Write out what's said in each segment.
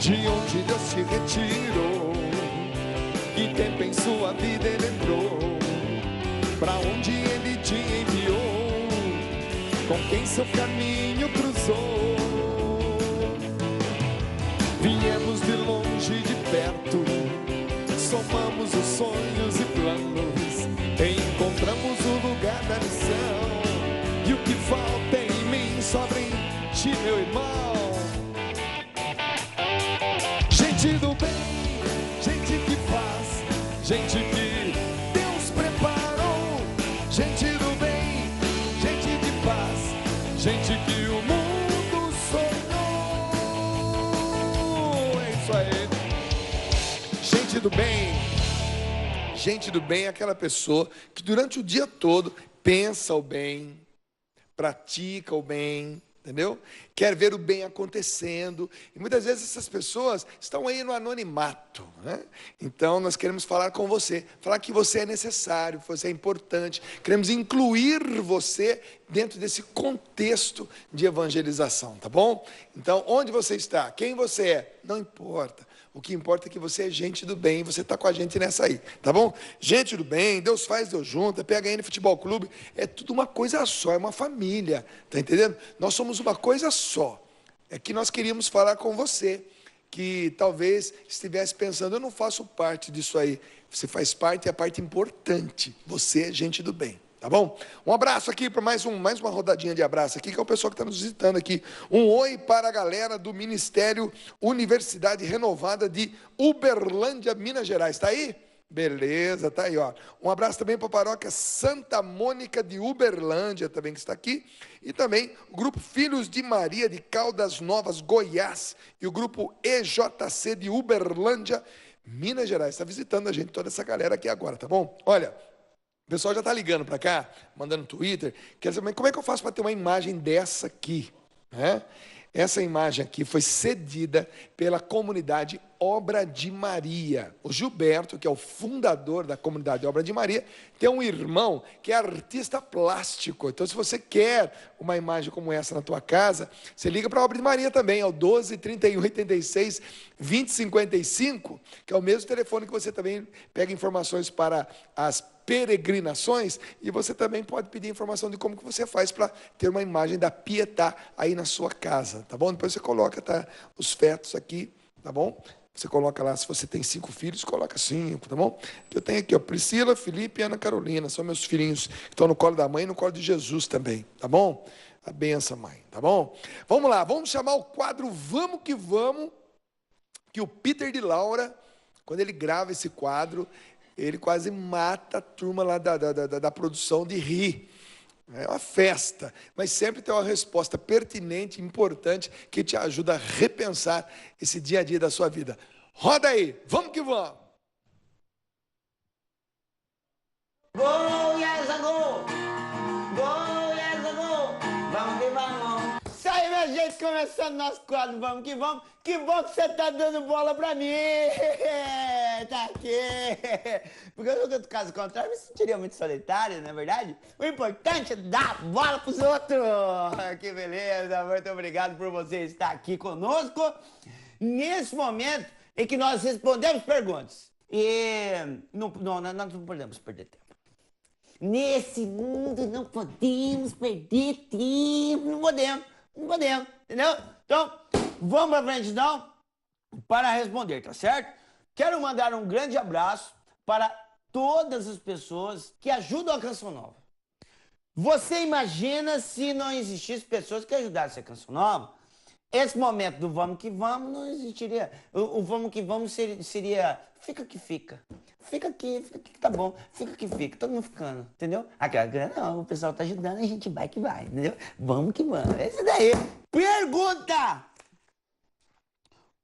de onde Deus te retirou. Que tempo em sua vida ele entrou, pra onde ele te enviou, com quem seu caminho cruzou. Viemos de longe e de perto, somamos os sonhos e planos, encontramos o lugar da missão, e o que falta em mim sobra em ti, meu irmão. Gente do bem, gente que faz, gente que Deus preparou. Gente do bem, gente de paz, gente que o mundo sonhou. É isso aí. Gente do bem. Gente do bem é aquela pessoa que durante o dia todo pensa o bem, pratica o bem, entendeu? Quer ver o bem acontecendo. E muitas vezes essas pessoas estão aí no anonimato, né? Então nós queremos falar com você, falar que você é necessário, que você é importante. Queremos incluir você dentro desse contexto de evangelização, tá bom? Então, onde você está? Quem você é? Não importa. O que importa é que você é gente do bem, você está com a gente nessa aí, tá bom? Gente do bem, Deus faz, Deus junta, PHN Futebol Clube, é tudo uma coisa só, é uma família, tá entendendo? Nós somos uma coisa só. É que nós queríamos falar com você, que talvez estivesse pensando, eu não faço parte disso aí. Você faz parte, é a parte importante. Você é gente do bem. Tá bom? Um abraço aqui para mais uma rodadinha de abraço aqui, que é o pessoal que está nos visitando aqui. Um oi para a galera do Ministério Universidade Renovada de Uberlândia, Minas Gerais. Está aí? Beleza, tá aí, ó. Um abraço também para a paróquia Santa Mônica de Uberlândia, também que está aqui. E também o grupo Filhos de Maria de Caldas Novas, Goiás. E o grupo EJC de Uberlândia, Minas Gerais. Está visitando a gente, toda essa galera aqui agora, tá bom? Olha, o pessoal já está ligando para cá, mandando no Twitter. Quer dizer, mas como é que eu faço para ter uma imagem dessa aqui? Né? Essa imagem aqui foi cedida pela comunidade Obra de Maria. O Gilberto, que é o fundador da comunidade Obra de Maria, tem um irmão que é artista plástico. Então, se você quer uma imagem como essa na tua casa, você liga para a Obra de Maria também, ao 12 31 86 20 55, que é o mesmo telefone que você também pega informações para as peregrinações, e você também pode pedir informação de como que você faz para ter uma imagem da Pietá aí na sua casa, tá bom? Depois você coloca, tá, os fetos aqui, tá bom? Você coloca lá, se você tem 5 filhos, coloca 5, tá bom? Eu tenho aqui, ó, Priscila, Felipe e Ana Carolina, são meus filhinhos que estão no colo da mãe e no colo de Jesus também, tá bom? A benção, mãe, tá bom? Vamos lá, vamos chamar o quadro Vamos que Vamos, que o Peter de Laura, quando ele grava esse quadro, ele quase mata a turma lá da produção de rir. É uma festa, mas sempre tem uma resposta pertinente, importante, que te ajuda a repensar esse dia a dia da sua vida. Roda aí, vamos que vamos! Gol, yes, gol! Gol, yes, gol! Vamos que vamos! Isso aí, minha gente, começando nosso quadro, vamos que vamos! Que bom que você tá dando bola pra mim! Tá aqui! Porque eu nunca, caso contrário, me sentiria muito solitário, não é verdade? O importante é dar bola pros outros! Que beleza! Muito obrigado por você estar aqui conosco nesse momento em que nós respondemos perguntas. E nós não podemos perder tempo. Nesse mundo não podemos perder tempo, não podemos, entendeu? Então, vamos pra frente então, para responder, tá certo? Quero mandar um grande abraço para todas as pessoas que ajudam a Canção Nova. Você imagina se não existisse pessoas que ajudassem a Canção Nova? Esse momento do vamos que vamos não existiria. O vamos que vamos seria fica que fica. Fica aqui que tá bom. Fica que fica. Todo mundo ficando, entendeu? Aquela não, o pessoal tá ajudando, a gente vai que vai, entendeu? Vamos que vamos. Esse daí. Pergunta!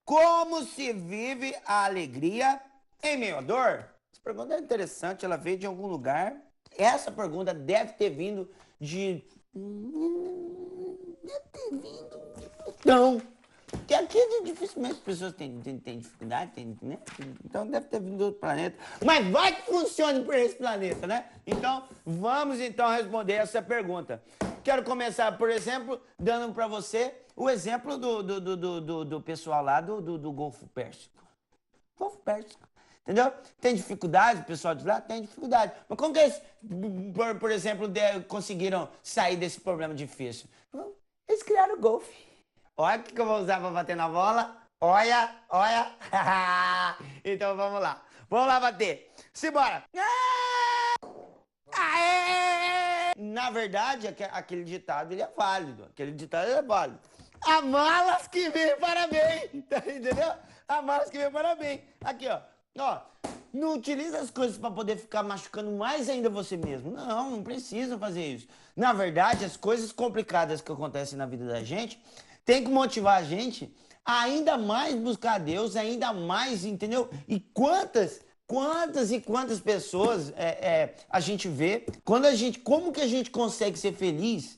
Como se vive a alegria em meio à dor? Essa pergunta é interessante, ela veio de algum lugar. Essa pergunta deve ter vindo de... Deve ter vindo... Não. Porque aqui dificilmente as pessoas têm dificuldade, né? Então deve ter vindo do outro planeta. Mas vai que funcione por esse planeta, né? Então, vamos então responder essa pergunta. Quero começar, por exemplo, dando para você o exemplo do pessoal lá do Golfo Pérsico. Golfo Pérsico. Entendeu? Tem dificuldade, o pessoal de lá tem dificuldade. Mas como que eles, por exemplo, conseguiram sair desse problema difícil? Eles criaram o golfe. Olha o que eu vou usar para bater na bola. Olha, olha. Então vamos lá. Vamos lá bater. Simbora. Na verdade, aquele ditado ele é válido. Aquele ditado ele é válido. Há malas que vem para bem. Tá, entendeu? Há malas que vem para bem. Aqui, ó. Ó, não utiliza as coisas para poder ficar machucando mais ainda você mesmo. Não precisa fazer isso. Na verdade, as coisas complicadas que acontecem na vida da gente tem que motivar a gente a ainda mais buscar a Deus, ainda mais, entendeu? E quantas pessoas a gente vê, como que a gente consegue ser feliz,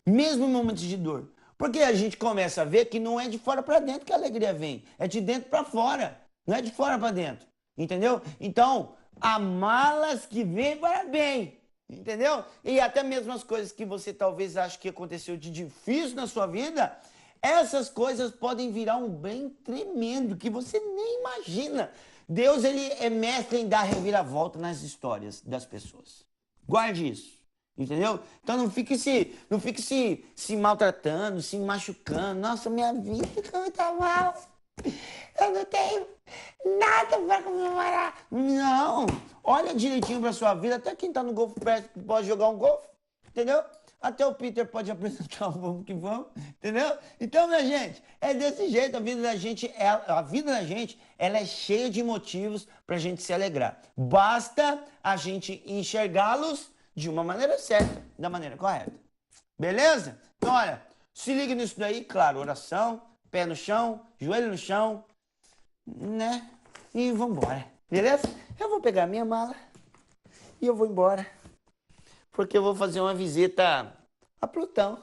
mesmo em momentos de dor? Porque a gente começa a ver que não é de fora para dentro que a alegria vem, é de dentro para fora. Não é de fora para dentro, entendeu? Então, há malas que vêm para bem, entendeu? E até mesmo as coisas que você talvez ache que aconteceu de difícil na sua vida, essas coisas podem virar um bem tremendo que você nem imagina. Deus, ele é mestre em dar reviravolta nas histórias das pessoas. Guarde isso, entendeu? Então não fique se maltratando, se machucando. Nossa, minha vida tá mal. Eu não tenho nada para comemorar. Não. Olha direitinho para sua vida. Até quem tá no Golfo Pérsico pode jogar um golfe. Entendeu? Até o Peter pode apresentar o Vamos que Vamos. Entendeu? Então, minha gente, é desse jeito. A vida da gente, ela é cheia de motivos pra gente se alegrar. Basta a gente enxergá-los de uma maneira certa, da maneira correta. Beleza? Então, olha, se liga nisso daí. Claro, oração. Pé no chão, joelho no chão, né? E vambora, beleza? Eu vou pegar minha mala e eu vou embora. Porque eu vou fazer uma visita a Plutão.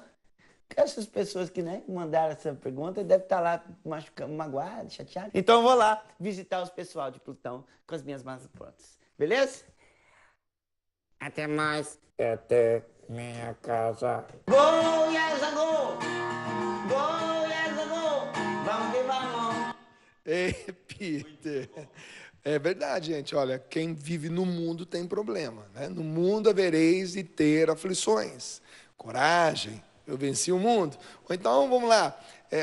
Que essas pessoas que, né, mandaram essa pergunta devem estar lá machucando, magoadas, chateadas. Então eu vou lá visitar os pessoal de Plutão com as minhas malas prontas. Beleza? Até mais. Até minha casa. Go, yes, go! Go, yes, go! Vamos que vamos! Ei, Peter. É verdade, gente. Olha, quem vive no mundo tem problema, né? No mundo havereis de ter aflições. Coragem, eu venci o mundo. Ou então, vamos lá.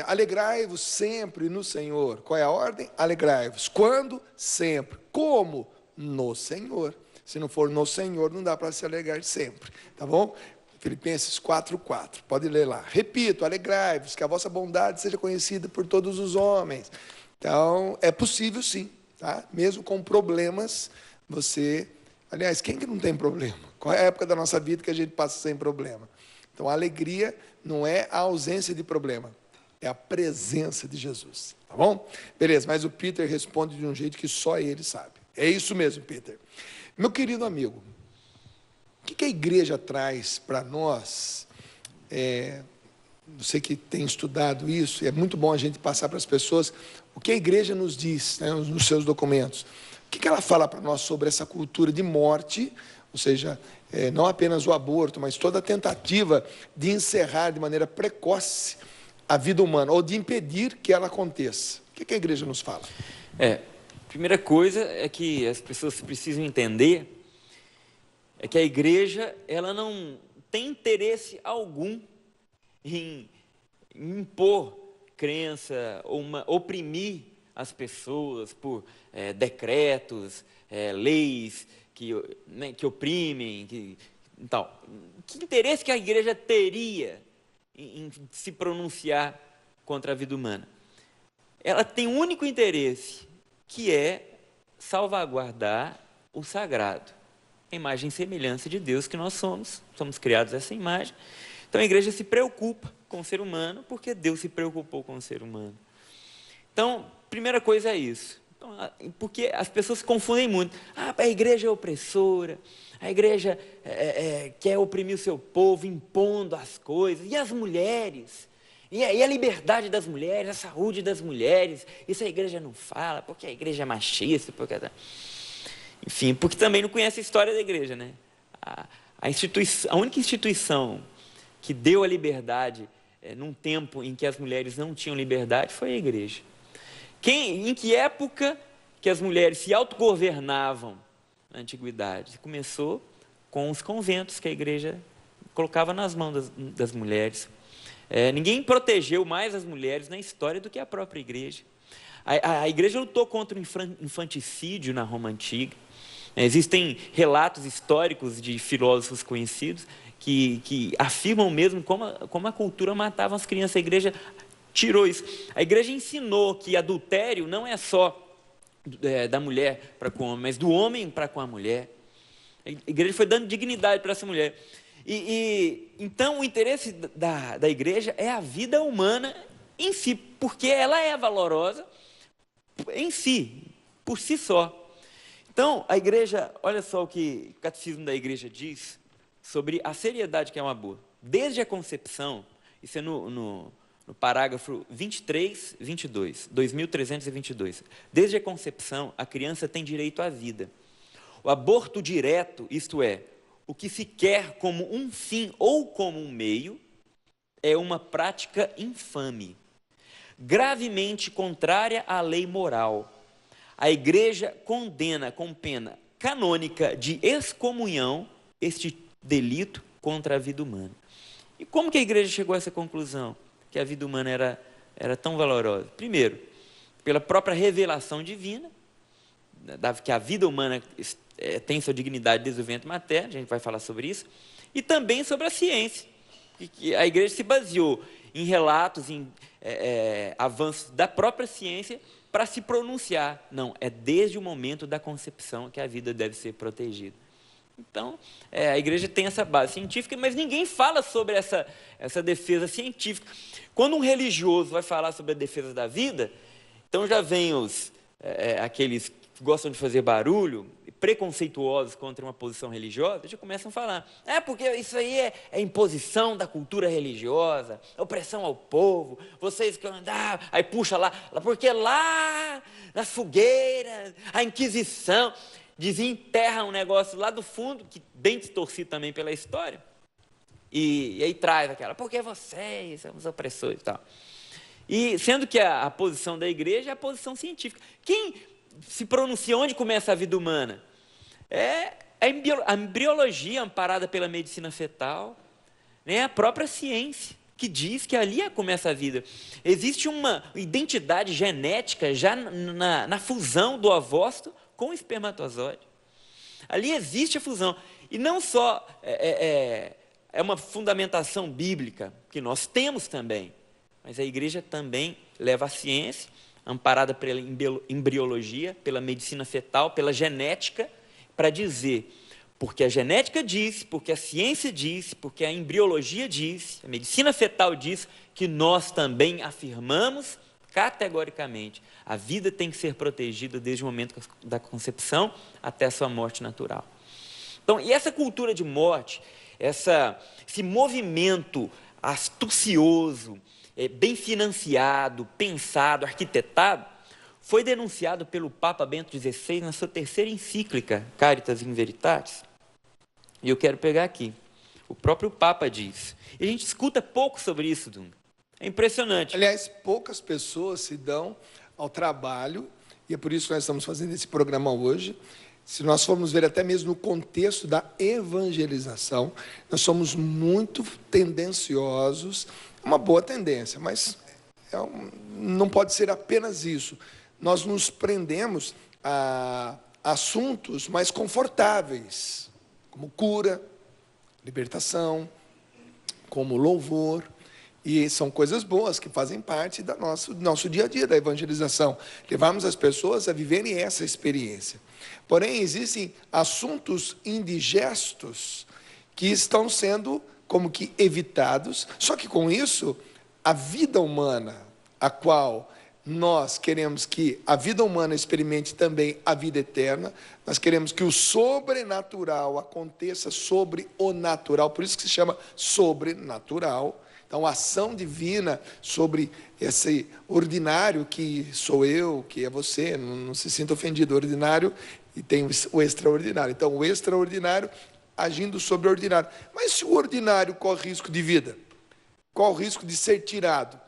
Alegrai-vos sempre no Senhor. Qual é a ordem? Alegrai-vos. Quando? Sempre. Como? No Senhor. Se não for no Senhor, não dá para se alegrar sempre. Tá bom? Filipenses 4:4. Pode ler lá. Repito, alegrai-vos, que a vossa bondade seja conhecida por todos os homens. Então, é possível sim, tá? Mesmo com problemas, você... Aliás, quem que não tem problema? Qual é a época da nossa vida que a gente passa sem problema? Então, a alegria não é a ausência de problema, é a presença de Jesus, tá bom? Beleza, mas o Peter responde de um jeito que só ele sabe. É isso mesmo, Peter. Meu querido amigo, o que a igreja traz para nós? Você que tem estudado isso, e é muito bom a gente passar para as pessoas o que a igreja nos diz, né, nos seus documentos. O que ela fala para nós sobre essa cultura de morte, ou seja, não apenas o aborto, mas toda a tentativa de encerrar de maneira precoce a vida humana, ou de impedir que ela aconteça. O que a igreja nos fala? Primeira coisa é que as pessoas precisam entender é que a igreja, ela não tem interesse algum em impor crença ou oprimir as pessoas por decretos, leis que oprimem, que interesse que a igreja teria em se pronunciar contra a vida humana? Ela tem um único interesse, que é salvaguardar o sagrado, a imagem e semelhança de Deus que nós somos criados a essa imagem. Então a igreja se preocupa com o ser humano, porque Deus se preocupou com o ser humano. Então, primeira coisa é isso. Então, porque as pessoas se confundem muito. A igreja é opressora, a igreja quer oprimir o seu povo, impondo as coisas. E as mulheres? E a liberdade das mulheres, a saúde das mulheres? Isso a igreja não fala, porque a igreja é machista, enfim, porque também não conhece a história da igreja, né? A única instituição que deu a liberdade num tempo em que as mulheres não tinham liberdade foi a igreja. Em que época que as mulheres se autogovernavam na antiguidade? Começou com os conventos que a igreja colocava nas mãos das mulheres. Ninguém protegeu mais as mulheres na história do que a própria igreja. A igreja lutou contra o infanticídio na Roma Antiga. Existem relatos históricos de filósofos conhecidos que afirmam mesmo como a cultura matava as crianças. A igreja tirou isso. A igreja ensinou que adultério não é só da mulher para com o homem, mas do homem para com a mulher. A igreja foi dando dignidade para essa mulher. Então, o interesse da igreja é a vida humana em si, porque ela é valorosa em si, por si só. Então, a igreja, olha só o que o catecismo da igreja diz sobre a seriedade que é um aborto. Desde a concepção, isso é no parágrafo 23, 22, 2322. Desde a concepção, a criança tem direito à vida. O aborto direto, isto é, o que se quer como um fim ou como um meio, é uma prática infame, gravemente contrária à lei moral. A igreja condena com pena canônica de excomunhão este delito contra a vida humana. E como que a igreja chegou a essa conclusão? Que a vida humana era tão valorosa? Primeiro, pela própria revelação divina, que a vida humana tem sua dignidade desde o ventre materno, a gente vai falar sobre isso, e também sobre a ciência, que a igreja se baseou em relatos, em avanços da própria ciência para se pronunciar. Não, é desde o momento da concepção que a vida deve ser protegida. Então, a igreja tem essa base científica, mas ninguém fala sobre essa defesa científica. Quando um religioso vai falar sobre a defesa da vida, então já vem aqueles que gostam de fazer barulho, preconceituosos contra uma posição religiosa, já começam a falar, porque isso aí é imposição da cultura religiosa, opressão ao povo, vocês que andavam, aí puxa lá, porque lá nas fogueiras, a Inquisição, desenterra um negócio lá do fundo, que bem distorcido também pela história, e aí traz aquela, porque vocês são os opressores e tal. E sendo que a posição da igreja é a posição científica. Quem se pronuncia onde começa a vida humana? É a embriologia amparada pela medicina fetal, né? A própria ciência, que diz que ali começa a vida. Existe uma identidade genética já na fusão do ovócito com o espermatozoide. Ali existe a fusão. E não só é uma fundamentação bíblica, que nós temos também, mas a igreja também leva a ciência, amparada pela embriologia, pela medicina fetal, pela genética, para dizer, porque a genética diz, porque a ciência diz, porque a embriologia diz, a medicina fetal diz, que nós também afirmamos categoricamente, a vida tem que ser protegida desde o momento da concepção até a sua morte natural. Então, e essa cultura de morte, esse movimento astucioso, bem financiado, pensado, arquitetado, foi denunciado pelo Papa Bento XVI na sua terceira encíclica, Caritas in Veritatis. E eu quero pegar aqui. O próprio Papa diz. E a gente escuta pouco sobre isso, Dunga. É impressionante. Aliás, poucas pessoas se dão ao trabalho, e é por isso que nós estamos fazendo esse programa hoje. Se nós formos ver até mesmo no contexto da evangelização, nós somos muito tendenciosos, uma boa tendência, mas não pode ser apenas isso. Nós nos prendemos a assuntos mais confortáveis, como cura, libertação, como louvor, e são coisas boas que fazem parte do nosso dia a dia, da evangelização, levarmos as pessoas a viverem essa experiência. Porém, existem assuntos indigestos que estão sendo como que evitados, só que com isso, a vida humana, a qual nós queremos que a vida humana experimente também a vida eterna, nós queremos que o sobrenatural aconteça sobre o natural, por isso que se chama sobrenatural. Então, a ação divina sobre esse ordinário que sou eu, que é você, não se sinta ofendido, ordinário, e tem o extraordinário. Então, o extraordinário agindo sobre o ordinário. Mas se o ordinário corre risco de vida, corre o risco de ser tirado,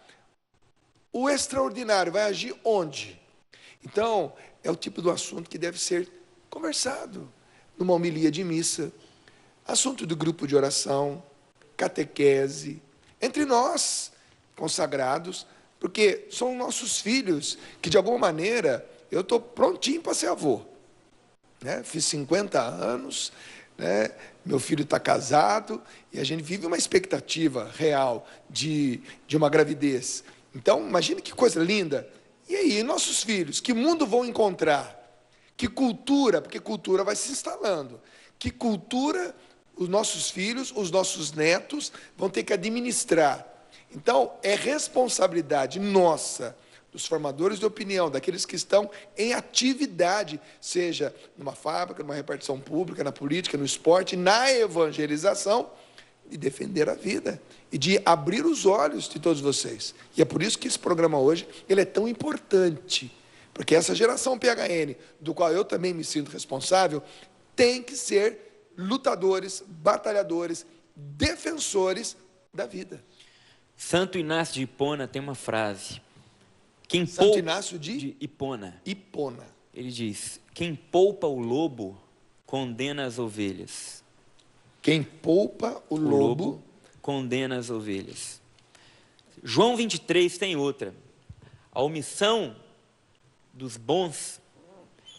o extraordinário vai agir onde? Então, é o tipo do assunto que deve ser conversado numa homilia de missa, assunto do grupo de oração, catequese, entre nós, consagrados, porque são nossos filhos que, de alguma maneira, eu estou prontinho para ser avô. Né? Fiz 50 anos, né? Meu filho está casado, e a gente vive uma expectativa real de uma gravidez. Então, imagine que coisa linda. E aí, nossos filhos, que mundo vão encontrar? Que cultura, porque cultura vai se instalando. Que cultura os nossos filhos, os nossos netos vão ter que administrar. Então, é responsabilidade nossa, dos formadores de opinião, daqueles que estão em atividade, seja numa fábrica, numa repartição pública, na política, no esporte, na evangelização, de defender a vida e de abrir os olhos de todos vocês. E é por isso que esse programa hoje ele é tão importante, porque essa geração PHN, do qual eu também me sinto responsável, tem que ser lutadores, batalhadores, defensores da vida. Santo Inácio de Hipona tem uma frase. Santo Inácio de Hipona. Hipona. Ele diz: quem poupa o lobo, condena as ovelhas. Quem poupa o lobo, condena as ovelhas. João 23 tem outra. A omissão dos bons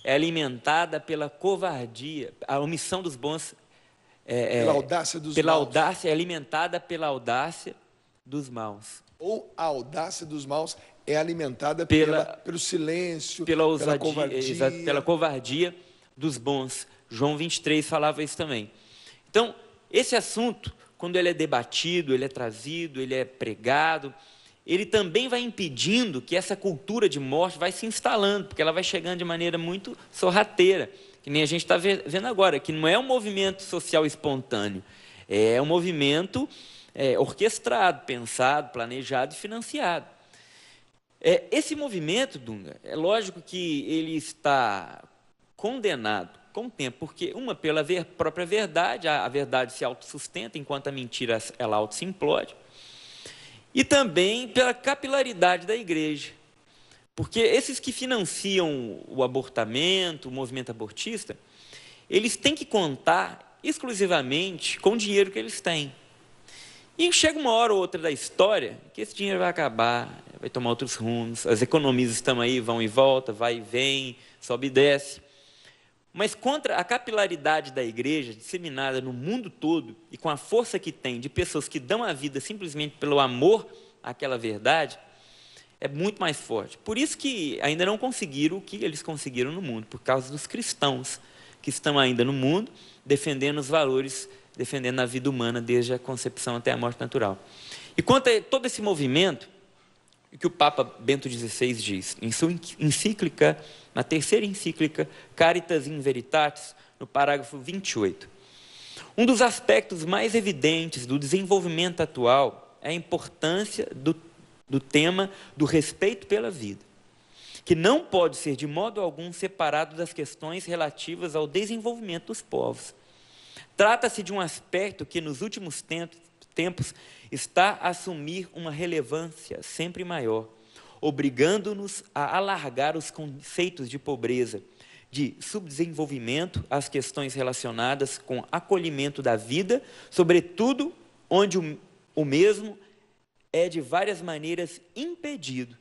é alimentada pela covardia. A omissão dos bons pela audácia dos pela maus. audácia é alimentada pela audácia dos maus. Ou a audácia dos maus é alimentada pelo silêncio, pela ousadia, pela covardia. Pela covardia dos bons. João 23 falava isso também. Então, esse assunto, quando ele é debatido, ele é trazido, ele é pregado, ele também vai impedindo que essa cultura de morte vai se instalando, porque ela vai chegando de maneira muito sorrateira, que nem a gente está vendo agora, que não é um movimento social espontâneo, é um movimento orquestrado, pensado, planejado e financiado. Esse movimento, Dunga, é lógico que ele está condenado com o tempo, porque pela própria verdade, a verdade se autossustenta, enquanto a mentira ela se implode, e também pela capilaridade da igreja, porque esses que financiam o abortamento, o movimento abortista, eles têm que contar exclusivamente com o dinheiro que eles têm. E chega uma hora ou outra da história que esse dinheiro vai acabar, vai tomar outros rumos, as economias estão aí, vão e volta, vai e vem, sobe e desce. Mas contra a capilaridade da igreja, disseminada no mundo todo, e com a força que tem de pessoas que dão a vida simplesmente pelo amor àquela verdade, é muito mais forte. Por isso que ainda não conseguiram o que eles conseguiram no mundo, por causa dos cristãos que estão ainda no mundo, defendendo os valores, defendendo a vida humana desde a concepção até a morte natural. E quanto a todo esse movimento, o que o Papa Bento XVI diz, em sua encíclica, na terceira encíclica, Caritas in Veritatis, no parágrafo 28. Um dos aspectos mais evidentes do desenvolvimento atual é a importância do tema do respeito pela vida, que não pode ser de modo algum separado das questões relativas ao desenvolvimento dos povos. Trata-se de um aspecto que nos últimos tempos está a assumir uma relevância sempre maior, obrigando-nos a alargar os conceitos de pobreza, de subdesenvolvimento às questões relacionadas com acolhimento da vida, sobretudo onde o mesmo é de várias maneiras impedido.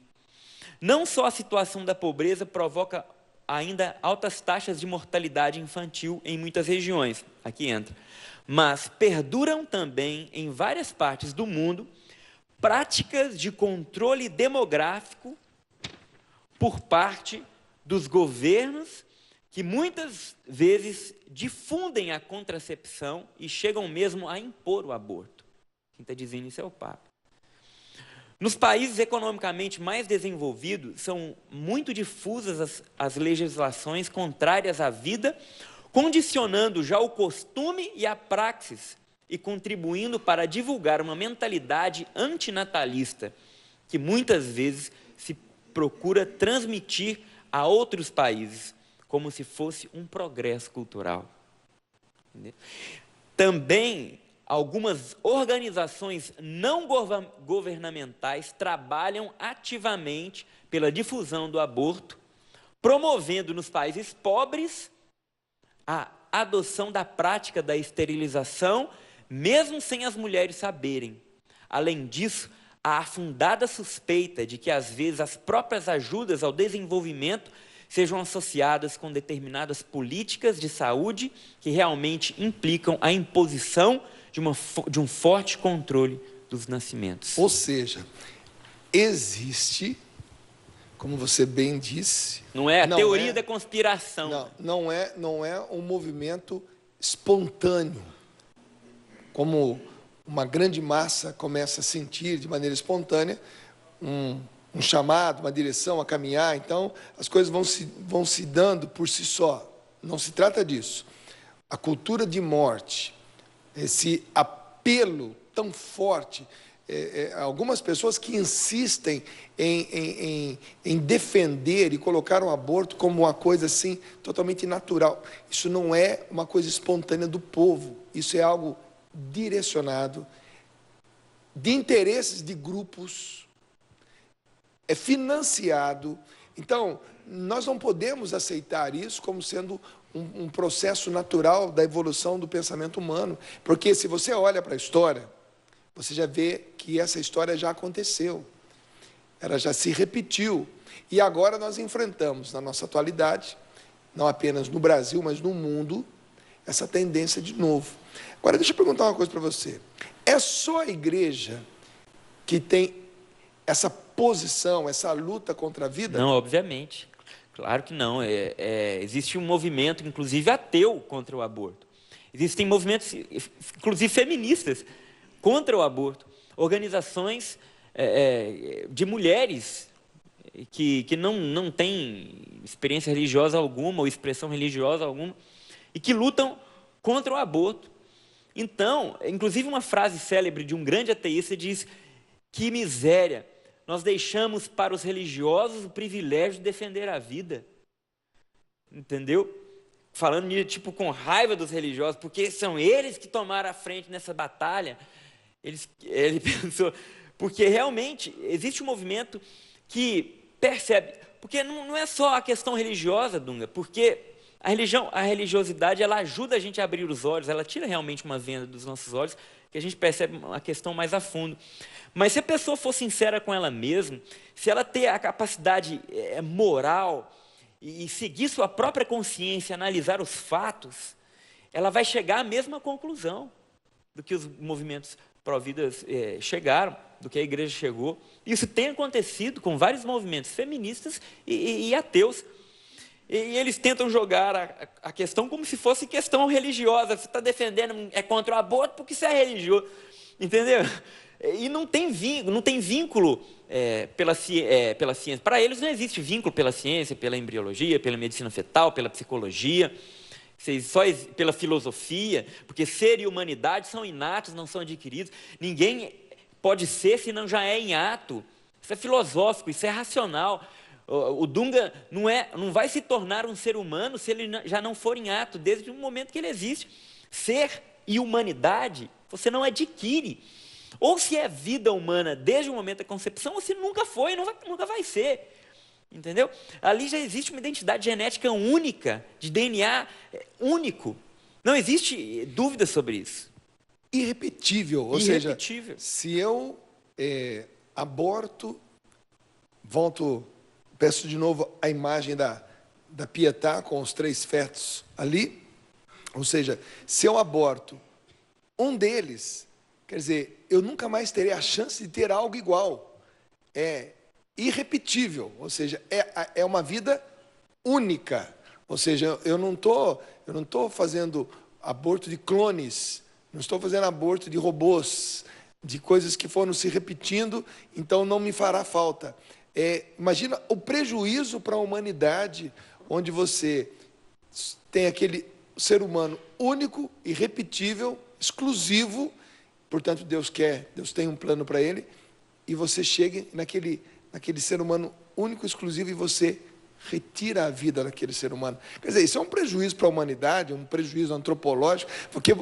Não só a situação da pobreza provoca ainda altas taxas de mortalidade infantil em muitas regiões, aqui entra, mas perduram também em várias partes do mundo práticas de controle demográfico por parte dos governos que muitas vezes difundem a contracepção e chegam mesmo a impor o aborto. Quem está dizendo isso é o Papa. Nos países economicamente mais desenvolvidos, são muito difusas as legislações contrárias à vida, condicionando já o costume e a praxis e contribuindo para divulgar uma mentalidade antinatalista, que muitas vezes se procura transmitir a outros países, como se fosse um progresso cultural. Entendeu? Também algumas organizações não governamentais trabalham ativamente pela difusão do aborto, promovendo nos países pobres a adoção da prática da esterilização, mesmo sem as mulheres saberem. Além disso, há a fundada suspeita de que, às vezes, as próprias ajudas ao desenvolvimento sejam associadas com determinadas políticas de saúde que realmente implicam a imposição de um forte controle dos nascimentos. Ou seja, existe, como você bem disse... Não é a teoria da conspiração. Não é um movimento espontâneo, como uma grande massa começa a sentir de maneira espontânea um chamado, uma direção a caminhar. Então, as coisas vão se dando por si só. Não se trata disso. A cultura de morte, esse apelo tão forte, algumas pessoas que insistem em defender e colocar o aborto como uma coisa assim totalmente natural. Isso não é uma coisa espontânea do povo. Isso é algo direcionado de interesses de grupos, é financiado. Então, nós não podemos aceitar isso como sendo um processo natural da evolução do pensamento humano, porque se você olha para a história, você já vê que essa história já aconteceu, ela já se repetiu, e agora nós enfrentamos, na nossa atualidade, não apenas no Brasil, mas no mundo, essa tendência de novo. Agora, deixa eu perguntar uma coisa para você. É só a igreja que tem essa posição, essa luta contra a vida? Não, obviamente. Claro que não. Existe um movimento, inclusive ateu, contra o aborto. Existem movimentos, inclusive feministas, contra o aborto. Organizações de mulheres que não têm experiência religiosa alguma ou expressão religiosa alguma e que lutam contra o aborto. Então, inclusive uma frase célebre de um grande ateísta diz: que miséria, nós deixamos para os religiosos o privilégio de defender a vida. Entendeu? Falando tipo com raiva dos religiosos, porque são eles que tomaram a frente nessa batalha. Ele pensou, porque realmente existe um movimento que percebe, porque não é só a questão religiosa, Dunga, porque a religiosidade, ela ajuda a gente a abrir os olhos, ela tira realmente uma venda dos nossos olhos, que a gente percebe a questão mais a fundo. Mas se a pessoa for sincera com ela mesma, se ela ter a capacidade moral e seguir sua própria consciência, analisar os fatos, ela vai chegar à mesma conclusão do que os movimentos pró-vidas chegaram, do que a igreja chegou. Isso tem acontecido com vários movimentos feministas e ateus. E eles tentam jogar a questão como se fosse questão religiosa. Você está defendendo, contra o aborto porque você é religioso. Entendeu? E não tem vínculo pela ciência. Para eles não existe vínculo pela ciência, pela embriologia, pela medicina fetal, pela psicologia, só pela filosofia, porque ser e humanidade são inatos, não são adquiridos. Ninguém pode ser se não já é inato. Isso é filosófico, isso é racional. O Dunga não vai se tornar um ser humano se ele já não for em ato, desde o momento que ele existe. Ser e humanidade, você não adquire. Ou se é vida humana desde o momento da concepção, ou se nunca foi, nunca vai ser. Entendeu? Ali já existe uma identidade genética única, de DNA único. Não existe dúvida sobre isso. Irrepetível. Ou seja, se eu aborto, peço de novo a imagem da Pietà com os 3 fetos ali. Ou seja, se eu aborto um deles, quer dizer, eu nunca mais terei a chance de ter algo igual. É irrepetível, ou seja, é uma vida única. Ou seja, eu não tô fazendo aborto de clones, não estou fazendo aborto de robôs, de coisas que foram se repetindo, então não me fará falta. Imagina o prejuízo para a humanidade, onde você tem aquele ser humano único, irrepetível, exclusivo, portanto Deus tem um plano para ele, e você chega naquele ser humano único, exclusivo, e você retira a vida daquele ser humano. Quer dizer, isso é um prejuízo para a humanidade, um prejuízo antropológico, porque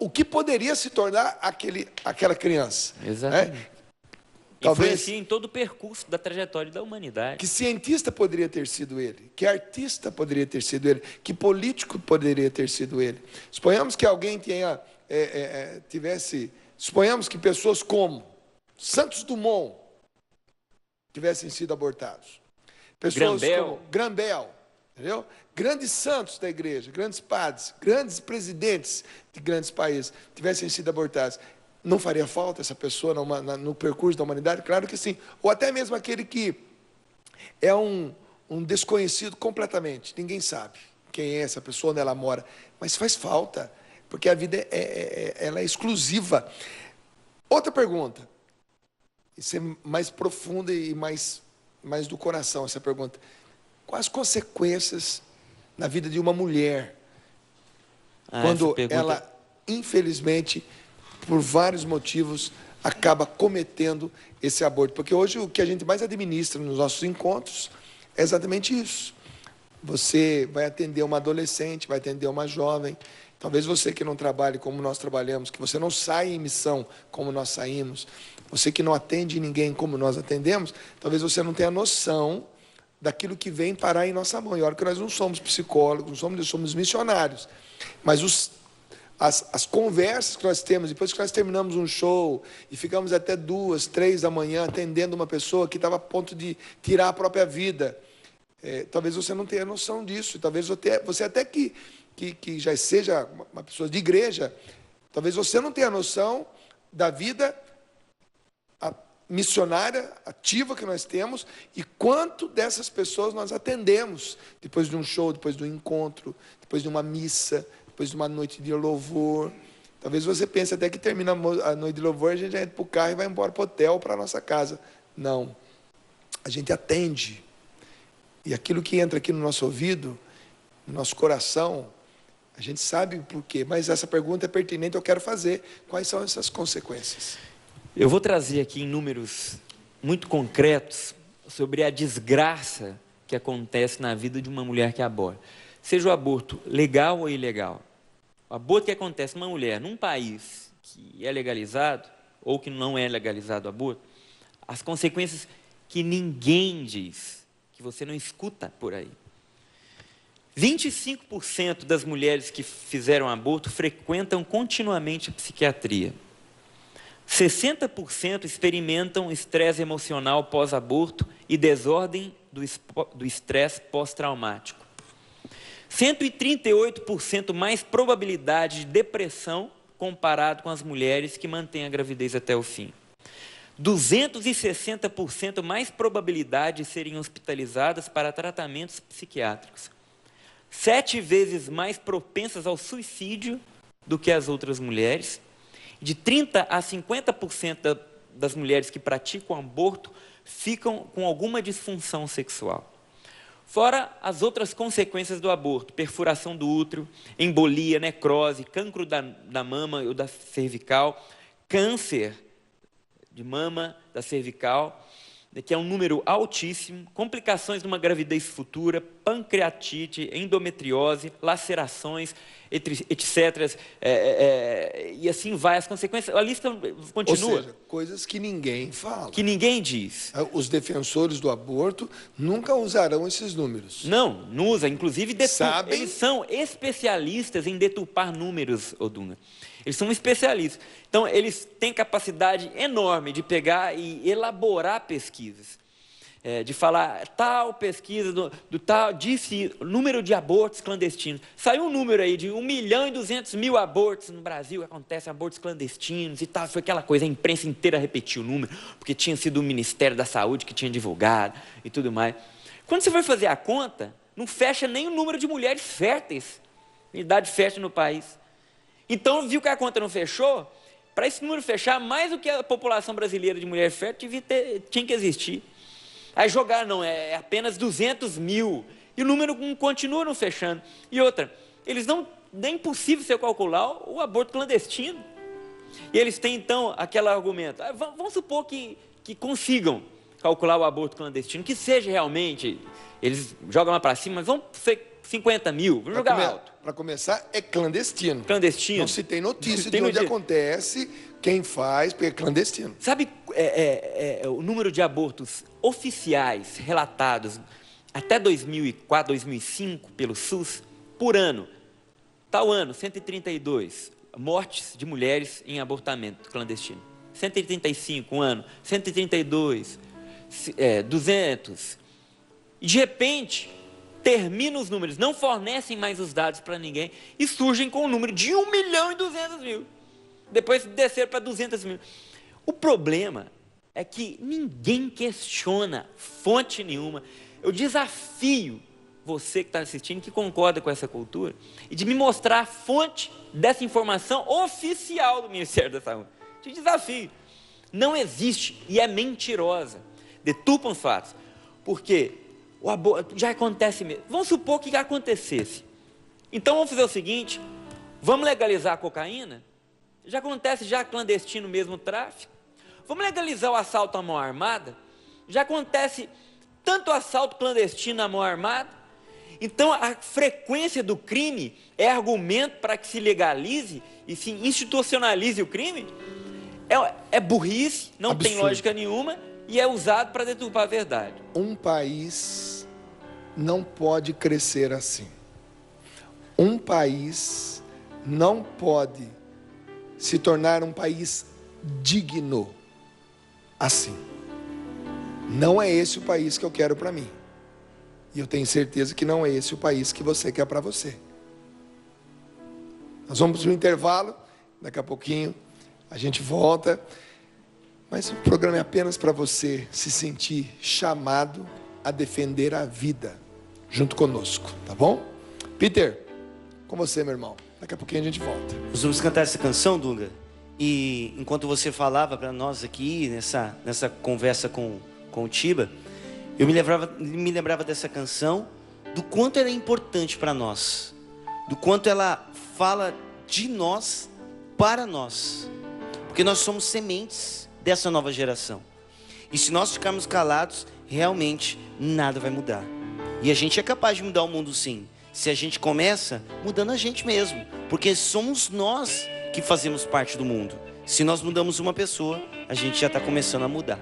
o que poderia se tornar aquela criança? Exatamente. Né? Talvez influencia em todo o percurso da trajetória da humanidade. Que cientista poderia ter sido ele? Que artista poderia ter sido ele? Que político poderia ter sido ele? Suponhamos que alguém suponhamos que pessoas como Santos Dumont tivessem sido abortados. Pessoas como Grambel, entendeu? Grandes santos da igreja, grandes padres, grandes presidentes de grandes países tivessem sido abortados. Não faria falta essa pessoa no percurso da humanidade? Claro que sim. Ou até mesmo aquele que é um desconhecido completamente. Ninguém sabe quem é essa pessoa, onde ela mora. Mas faz falta, porque a vida ela é exclusiva. Outra pergunta. Isso é mais profunda e mais do coração, essa pergunta. Quais as consequências na vida de uma mulher quando ela, infelizmente, por vários motivos, acaba cometendo esse aborto? Porque hoje o que a gente mais administra nos nossos encontros é exatamente isso. Você vai atender uma adolescente, vai atender uma jovem. Talvez você que não trabalhe como nós trabalhamos, que você não saia em missão como nós saímos, você que não atende ninguém como nós atendemos, talvez você não tenha noção daquilo que vem parar em nossa mão. E olha que nós não somos psicólogos, nós somos missionários. Mas as conversas que nós temos, depois que nós terminamos um show e ficamos até 2, 3 da manhã atendendo uma pessoa que estava a ponto de tirar a própria vida, talvez você não tenha noção disso. Talvez você até que já seja uma pessoa de igreja, talvez você não tenha noção da vida missionária ativa que nós temos e quanto dessas pessoas nós atendemos depois de um show, depois de um encontro, depois de uma missa, depois de uma noite de louvor. Talvez você pense até que termina a noite de louvor, a gente já entra para o carro e vai embora para o hotel, para a nossa casa. Não. A gente atende. E aquilo que entra aqui no nosso ouvido, no nosso coração, a gente sabe o porquê. Mas essa pergunta é pertinente, eu quero fazer. Quais são essas consequências? Eu vou trazer aqui em números muito concretos sobre a desgraça que acontece na vida de uma mulher que aborta. Seja o aborto legal ou ilegal. O aborto que acontece numa mulher num país que é legalizado ou que não é legalizado o aborto, as consequências que ninguém diz, que você não escuta por aí. 25% das mulheres que fizeram aborto frequentam continuamente a psiquiatria. 60% experimentam estresse emocional pós-aborto e desordem do estresse pós-traumático. 138% mais probabilidade de depressão comparado com as mulheres que mantêm a gravidez até o fim. 260% mais probabilidade de serem hospitalizadas para tratamentos psiquiátricos. 7 vezes mais propensas ao suicídio do que as outras mulheres. De 30% a 50% das mulheres que praticam aborto ficam com alguma disfunção sexual. Fora as outras consequências do aborto: perfuração do útero, embolia, necrose, cancro da mama ou da cervical, câncer de mama, da cervical, que é um número altíssimo, complicações de uma gravidez futura, pancreatite, endometriose, lacerações, etc. E assim vai as consequências. A lista continua. Ou seja, coisas que ninguém fala. Que ninguém diz. Os defensores do aborto nunca usarão esses números. Não usa. Inclusive, eles são especialistas em deturpar números, Oduna. Eles são especialistas. Então, eles têm capacidade enorme de pegar e elaborar pesquisas. De falar, tal pesquisa do tal, disse número de abortos clandestinos. Saiu um número aí de 1.200.000 abortos no Brasil, acontecem abortos clandestinos e tal. Foi aquela coisa, a imprensa inteira repetiu o número, porque tinha sido o Ministério da Saúde que tinha divulgado e tudo mais. Quando você vai fazer a conta, não fecha nem o número de mulheres férteis, idade fértil no país. Então, viu que a conta não fechou? Para esse número fechar, mais do que a população brasileira de mulher fértil tinha que existir. Aí jogar, não, é apenas 200.000. E o número continua não fechando. E outra, eles não, é impossível você calcular o aborto clandestino. E eles têm, então, aquele argumento. Vamos supor que consigam calcular o aborto clandestino, que seja realmente, eles jogam lá para cima, mas vamos ser 50 mil, vamos jogar alto. Para começar, é clandestino. Clandestino. Não se tem notícia tem de onde notícia. acontece, quem faz, porque é clandestino. Sabe o número de abortos oficiais relatados até 2004, 2005 pelo SUS por ano? Tal ano, 132 mortes de mulheres em abortamento clandestino. 135, um ano, 132, 200. E de repente, termina os números, não fornecem mais os dados para ninguém e surgem com o número de 1.200.000. Depois desceram para 200 mil. O problema é que ninguém questiona fonte nenhuma. Eu desafio você que está assistindo, que concorda com essa cultura, e de me mostrar a fonte dessa informação oficial do Ministério da Saúde. Te desafio. Não existe e é mentirosa. Detupam os fatos. Porque o aborto já acontece mesmo. Vamos supor que acontecesse. Então vamos fazer o seguinte, vamos legalizar a cocaína? Já acontece já clandestino mesmo o tráfico. Vamos legalizar o assalto à mão armada? Já acontece tanto assalto clandestino à mão armada. Então a frequência do crime é argumento para que se legalize e se institucionalize o crime? É burrice, não Absurdo. tem lógica nenhuma e é usado para deturpar a verdade. Um país não pode crescer assim. Um país não pode se tornar um país digno assim. Não é esse o país que eu quero para mim. E eu tenho certeza que não é esse o país que você quer para você. Nós vamos para o intervalo, daqui a pouquinho a gente volta. Mas o programa é apenas para você se sentir chamado a defender a vida junto conosco, tá bom? Peter, com você, meu irmão. Daqui a pouquinho a gente volta. Nós vamos cantar essa canção, Dunga. E enquanto você falava para nós aqui, nessa conversa com o Tiba, eu me lembrava dessa canção, do quanto ela é importante para nós, do quanto ela fala de nós para nós, porque nós somos sementes dessa nova geração. E se nós ficarmos calados, realmente nada vai mudar. E a gente é capaz de mudar o mundo, sim, se a gente começa mudando a gente mesmo, porque somos nós que fazemos parte do mundo. Se nós mudamos uma pessoa, a gente já está começando a mudar.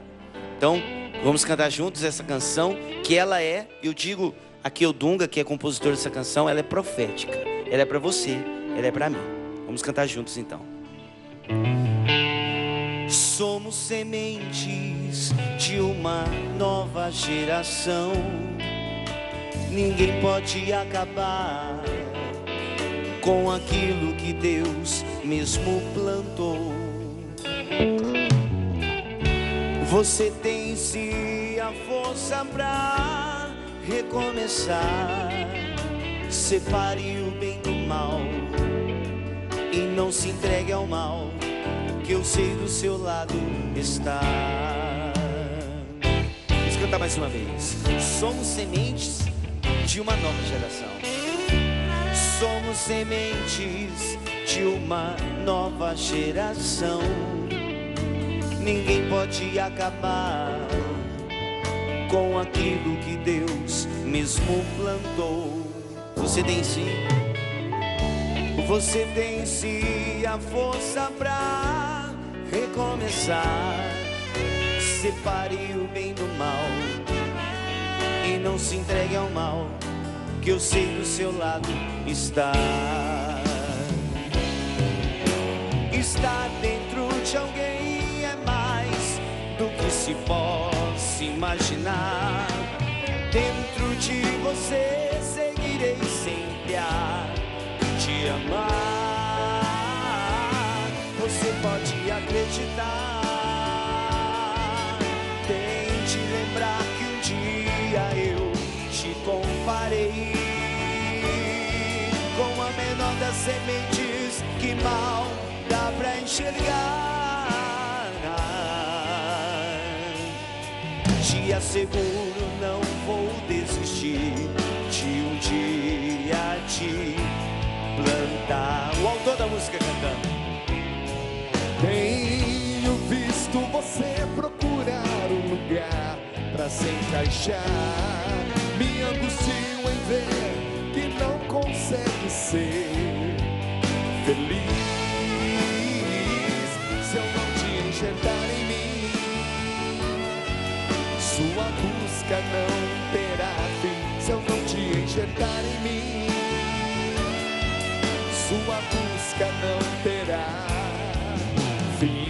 Então, vamos cantar juntos essa canção, que ela é, eu digo, aqui o Dunga, que é compositor dessa canção, ela é profética. Ela é para você, ela é para mim. Vamos cantar juntos então. Somos sementes de uma nova geração. Ninguém pode acabar com aquilo que Deus mesmo plantou. Você tem sim a força pra recomeçar. Separe o bem do mal e não se entregue ao mal, que eu sei do seu lado está. Vamos cantar mais uma vez. Somos sementes de uma nova geração. Somos sementes de uma nova geração. Ninguém pode acabar com aquilo que Deus mesmo plantou. Você tem sim. Você tem sim a força pra recomeçar. Separe o bem do mal e não se entregue ao mal, que eu sei do seu lado está. Estar dentro de alguém é mais do que se possa imaginar. Dentro de você seguirei sempre a te amar. Você pode acreditar. Tente lembrar que um dia eu te comparei com a menor das sementes que mal dá pra enxergar. Te asseguro, não vou desistir de um dia te plantar. O autor da música cantando. Tenho visto você procurar um lugar pra se encaixar. Me angustio em ver que não consegue ser feliz se eu não te enxergar em mim. Sua busca não terá fim se eu não te enxergar em mim. Sua busca não terá fim.